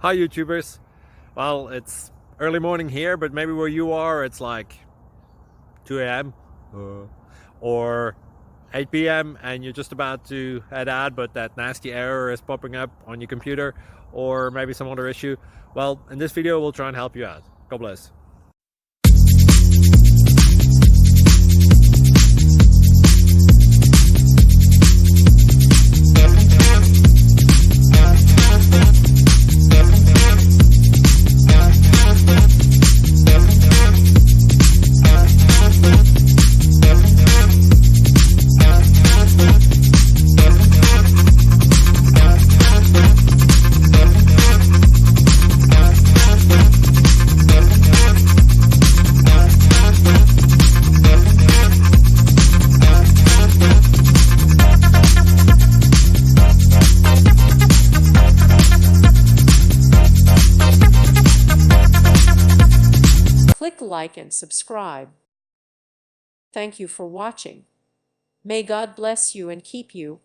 Hi YouTubers. Well, it's early morning here, but maybe where you are it's like 2 a.m. Or 8 p.m. and you're just about to head out, but that nasty error is popping up on your computer, or maybe some other issue. Well, in this video we'll try and help you out. God bless. Click like and subscribe. Thank you for watching. May God bless you and keep you.